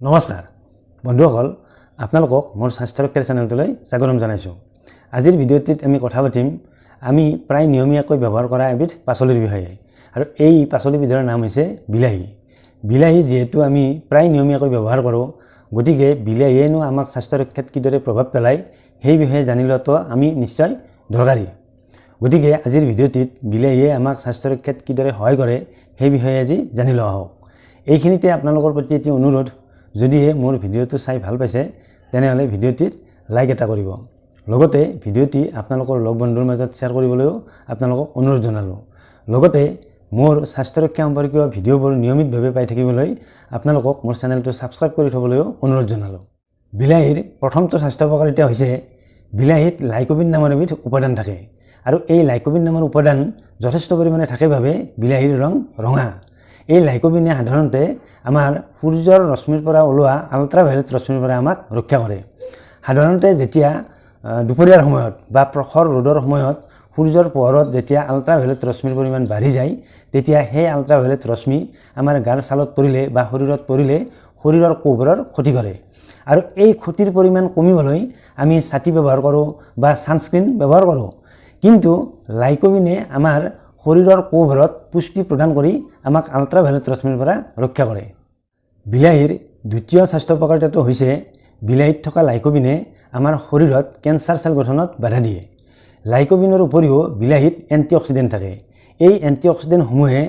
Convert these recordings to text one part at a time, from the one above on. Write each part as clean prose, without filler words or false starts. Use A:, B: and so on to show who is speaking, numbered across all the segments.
A: নমস্কাৰ বন্ধুসকল, আপোনালোকক মোৰ স্বাস্থ্য ৰক্ষাৰ চেনেলটোলৈ স্বাগতম জনাইছোঁ। আজিৰ ভিডিঅ'টিত আমি কথা পাতিম আমি প্ৰায় নিয়মীয়াকৈ ব্যৱহাৰ কৰা এবিধ পাচলিৰ বিষয়ে। আৰু এই পাচলিবিধৰ নাম হৈছে বিলাহী। বিলাহী যিহেতু আমি প্ৰায় নিয়মীয়াকৈ ব্যৱহাৰ কৰোঁ, গতিকে বিলাহীয়েনো আমাক স্বাস্থ্য ৰক্ষাত কিদৰে প্ৰভাৱ পেলায় সেই বিষয়ে জানি লোৱাটো আমি নিশ্চয় দৰকাৰী। গতিকে আজিৰ ভিডিঅ'টিত বিলাহীয়ে আমাক স্বাস্থ্য ৰক্ষাত কিদৰে সহায় কৰে সেই বিষয়ে আজি জানি লোৱা হওক। এইখিনিতে আপোনালোকৰ প্ৰতি এটি অনুৰোধ, যদিহে মোৰ ভিডিঅ'টো চাই ভাল পাইছে তেনেহ'লে ভিডিঅ'টিত লাইক এটা কৰিব। লগতে ভিডিঅ'টি আপোনালোকৰ লগ বন্ধুৰ মাজত শ্বেয়াৰ কৰিবলৈও আপোনালোকক অনুৰোধ জনালোঁ। লগতে মোৰ স্বাস্থ্য ৰক্ষা সম্পৰ্কীয় ভিডিঅ'বোৰ নিয়মিতভাৱে পাই থাকিবলৈ আপোনালোকক মোৰ চেনেলটো ছাবস্ক্ৰাইব কৰি থ'বলৈও অনুৰোধ জনালোঁ। বিলাহীৰ প্ৰথমটো স্বাস্থ্য উপকাৰিতা হৈছে বিলাহীত লাইকোপিন নামৰ এবিধ উপাদান থাকে। আৰু এই লাইকোপিন নামৰ উপাদান যথেষ্ট পৰিমাণে থাকে বাবে বিলাহীৰ ৰং ৰঙা। এই লাইকোপিনে সাধাৰণতে আমাৰ সূৰ্যৰ ৰশ্মিৰ পৰা ওলোৱা আল্ট্ৰাভায়োলেট ৰশ্মিৰ পৰা আমাক ৰক্ষা কৰে। সাধাৰণতে যেতিয়া দুপৰীয়াৰ সময়ত বা প্ৰখৰ ৰ'দৰ সময়ত সূৰ্যৰ পোহৰত যেতিয়া আল্ট্ৰাভায়োলেট ৰশ্মিৰ পৰিমাণ বাঢ়ি যায়, তেতিয়া সেই আল্ট্ৰাভায়োলেট ৰশ্মি আমাৰ গাৰ ছালত পৰিলে বা শৰীৰত পৰিলে শৰীৰৰ কোষবোৰৰ ক্ষতি কৰে। আৰু এই ক্ষতিৰ পৰিমাণ কমিবলৈ আমি ছাতি ব্যৱহাৰ কৰোঁ বা ছানস্ক্ৰীন ব্যৱহাৰ কৰোঁ। কিন্তু লাইকোপিনে আমাৰ শৰীৰৰ কোষবোৰত পুষ্টি প্ৰদান কৰি আমাক আল্ট্ৰাভায়োলেট ৰশ্মিৰ পৰা ৰক্ষা কৰে। বিলাহীৰ দ্বিতীয় স্বাস্থ্য উপকাৰিতাটো হৈছে বিলাহীত থকা লাইকোপিনে আমাৰ শৰীৰত কেঞ্চাৰ চেল গঠনত বাধা দিয়ে। লাইকোপিনৰ উপৰিও বিলাহীত এণ্টিঅক্সিডেণ্ট থাকে। এই এণ্টিঅক্সিডেণ্টসমূহে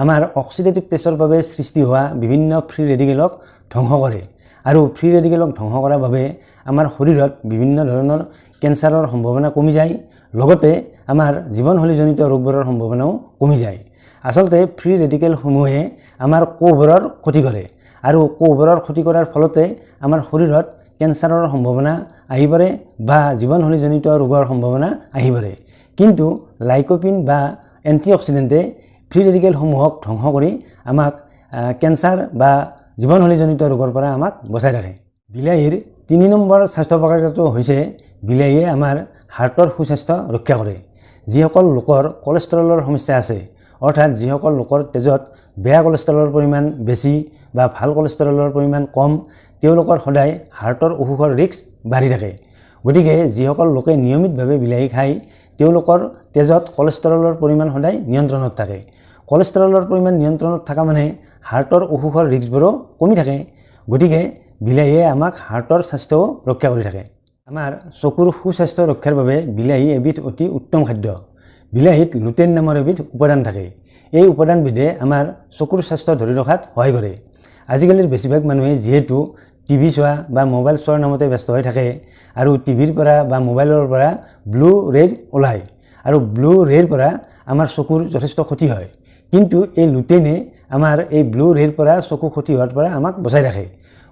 A: আমাৰ অক্সিডেটিভ টেষ্টৰ বাবে সৃষ্টি হোৱা বিভিন্ন ফ্ৰী ৰেডিকেলক ধ্বংস কৰে। আৰু ফ্ৰী ৰেডিকেলক ধ্বংস কৰাৰ বাবে আমাৰ শৰীৰত বিভিন্ন ধৰণৰ কেঞ্চাৰৰ সম্ভাৱনা কমি যায়। লগতে আমাৰ জীৱনশৈলীজনিত ৰোগবোৰৰ সম্ভাৱনাও কমি যায়। আচলতে ফ্ৰী ৰেডিকেলসমূহে আমাৰ কোষবোৰৰ ক্ষতি কৰে। আৰু কোষবোৰৰ ক্ষতি কৰাৰ ফলতে আমাৰ শৰীৰত কেঞ্চাৰৰ সম্ভাৱনা আহি পৰে বা জীৱনশৈলীজনিত ৰোগৰ সম্ভাৱনা আহি পৰে। কিন্তু লাইকোপিন বা এণ্টিঅক্সিডেণ্টে ফ্ৰী ৰেডিকেলসমূহক ধ্বংস কৰি আমাক কেঞ্চাৰ বা জীৱনশৈলীজনিত ৰোগৰ পৰা আমাক বচাই ৰাখে। বিলাহীৰ ৩ নম্বৰ স্বাস্থ্য উপকাৰিতাটো হৈছে বিলাহীয়ে আমাৰ হাৰ্টৰ সুস্বাস্থ্য ৰক্ষা কৰে। যিসকল লোকৰ কলেষ্ট্ৰলৰ সমস্যা আছে, অৰ্থাৎ যিসকল লোকৰ তেজত বেয়া কলেষ্ট্ৰলৰ পৰিমাণ বেছি বা ভাল কলেষ্ট্ৰলৰ পৰিমাণ কম, তেওঁলোকৰ সদায় হাৰ্টৰ অসুখৰ ৰিস্ক বাঢ়ি থাকে। গতিকে যিসকল লোকে নিয়মিতভাৱে বিলাহী খায় তেওঁলোকৰ তেজত কলেষ্ট্ৰলৰ পৰিমাণ সদায় নিয়ন্ত্ৰণত থাকে। কলেষ্ট্ৰলৰ পৰিমাণ নিয়ন্ত্ৰণত থকা মানে হাৰ্টৰ অসুখৰ ৰিস্কবোৰো কমি থাকে। গতিকে বিলাহীয়ে আমাক হাৰ্টৰ স্বাস্থ্যও ৰক্ষা কৰি থাকে। আমাৰ চকুৰ সুস্বাস্থ্য ৰক্ষাৰ বাবে বিলাহী এবিধ অতি উত্তম খাদ্য। বিলাহীত লুটেইন নামৰ এবিধ উপাদান থাকে। এই উপাদানবিধে আমাৰ চকুৰ স্বাস্থ্য ধৰি ৰখাত সহায় কৰে। আজিকালিৰ বেছিভাগ মানুহে যিহেতু টিভি চোৱা বা মোবাইল চোৱাৰ নামতে ব্যস্ত হৈ থাকে, আৰু টিভিৰ পৰা বা মোবাইলৰ পৰা ব্লু ৰে'ৰ ওলায়, আৰু ব্লু ৰে'ৰ পৰা আমাৰ চকুৰ যথেষ্ট ক্ষতি হয়। কিন্তু এই লুটেইনে আমাৰ এই ব্লু ৰে'ৰ পৰা চকু ক্ষতি হোৱাৰ পৰা আমাক বচাই ৰাখে।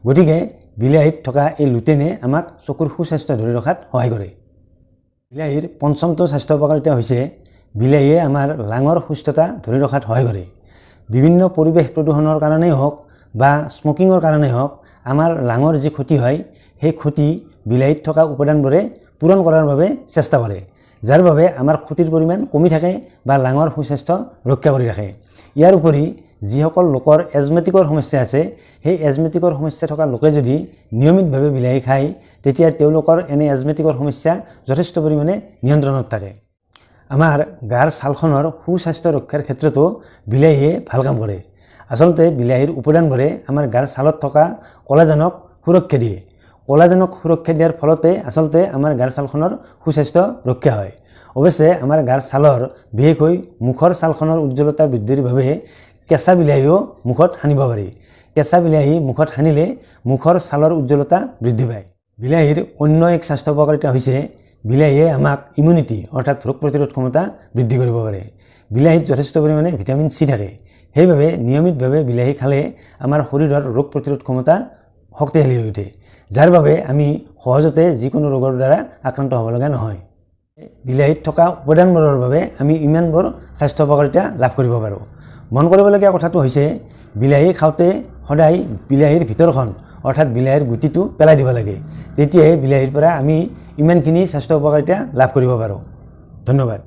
A: গতিকে বিলাহীত থকা এই লুটেইনে আমাক চকুৰ সুস্বাস্থ্য ধৰি ৰখাত সহায় কৰে। বিলাহীৰ পঞ্চমটো স্বাস্থ্য উপকাৰিতা হৈছে বিলাহীয়ে আমাৰ লাঙৰ সুস্থতা ধৰি ৰখাত সহায় কৰে। বিভিন্ন পৰিৱেশ প্ৰদূষণৰ কাৰণেই হওক বা স্মকিঙৰ কাৰণেই হওক আমাৰ লাঙৰ যি ক্ষতি হয়, সেই ক্ষতি বিলাহীত থকা উপাদানবোৰে পূৰণ কৰাৰ বাবে চেষ্টা কৰে, যাৰ বাবে আমাৰ ক্ষতিৰ পৰিমাণ কমি থাকে বা লাঙৰ সুস্বাস্থ্য ৰক্ষা কৰি ৰাখে। ইয়াৰ উপৰি যিসকল লোকৰ এজমেটিকৰ সমস্যা আছে, সেই এজমেটিকৰ সমস্যা থকা লোকে যদি নিয়মিতভাৱে বিলাহী খায় তেতিয়া তেওঁলোকৰ এনে এজমেটিকৰ সমস্যা যথেষ্ট পৰিমাণে নিয়ন্ত্ৰণত থাকে। আমাৰ গাৰ ছালখনৰ সুস্বাস্থ্য ৰক্ষাৰ ক্ষেত্ৰতো বিলাহীয়ে ভাল কাম কৰে। আচলতে বিলাহীৰ উপাদানবোৰে আমাৰ গাৰ ছালত থকা কলাজনক সুৰক্ষা দিয়ে। কলাজনক সুৰক্ষা দিয়াৰ ফলতে আচলতে আমাৰ গাৰ ছালখনৰ সুস্বাস্থ্য ৰক্ষা হয়। অৱশ্যে আমাৰ গাৰ ছালৰ বিশেষকৈ মুখৰ ছালখনৰ উজ্জ্বলতা বৃদ্ধিৰ বাবে কেঁচা বিলাহীও মুখত সানিব পাৰি। কেঁচা বিলাহী মুখত সানিলে মুখৰ ছালৰ উজ্জ্বলতা বৃদ্ধি পায়। বিলাহীৰ অন্য এক স্বাস্থ্য উপকাৰিতা হৈছে বিলাহীয়ে আমাক ইমিউনিটি অৰ্থাৎ ৰোগ প্ৰতিৰোধ ক্ষমতা বৃদ্ধি কৰিব পাৰে। বিলাহীত যথেষ্ট পৰিমাণে ভিটামিন চি থাকে। সেইবাবে নিয়মিতভাৱে বিলাহী খালে আমাৰ শৰীৰৰ ৰোগ প্ৰতিৰোধ ক্ষমতা শক্তিশালী হৈ উঠে, যাৰ বাবে আমি সহজতে যিকোনো ৰোগৰ দ্বাৰা আক্ৰান্ত হ'ব লগা নহয়। বিলাহীত থকা উপাদানবোৰৰ বাবে আমি ইমানবোৰ স্বাস্থ্য উপকাৰিতা লাভ কৰিব পাৰোঁ। মন কৰিবলগীয়া কথাটো হৈছে বিলাহী খাওঁতে সদায় বিলাহীৰ ভিতৰখন অৰ্থাৎ বিলাহীৰ গুটিটো পেলাই দিব লাগে। তেতিয়াহে বিলাহীৰ পৰা আমি ইমানখিনি স্বাস্থ্য উপকাৰিতা লাভ কৰিব পাৰোঁ। ধন্যবাদ।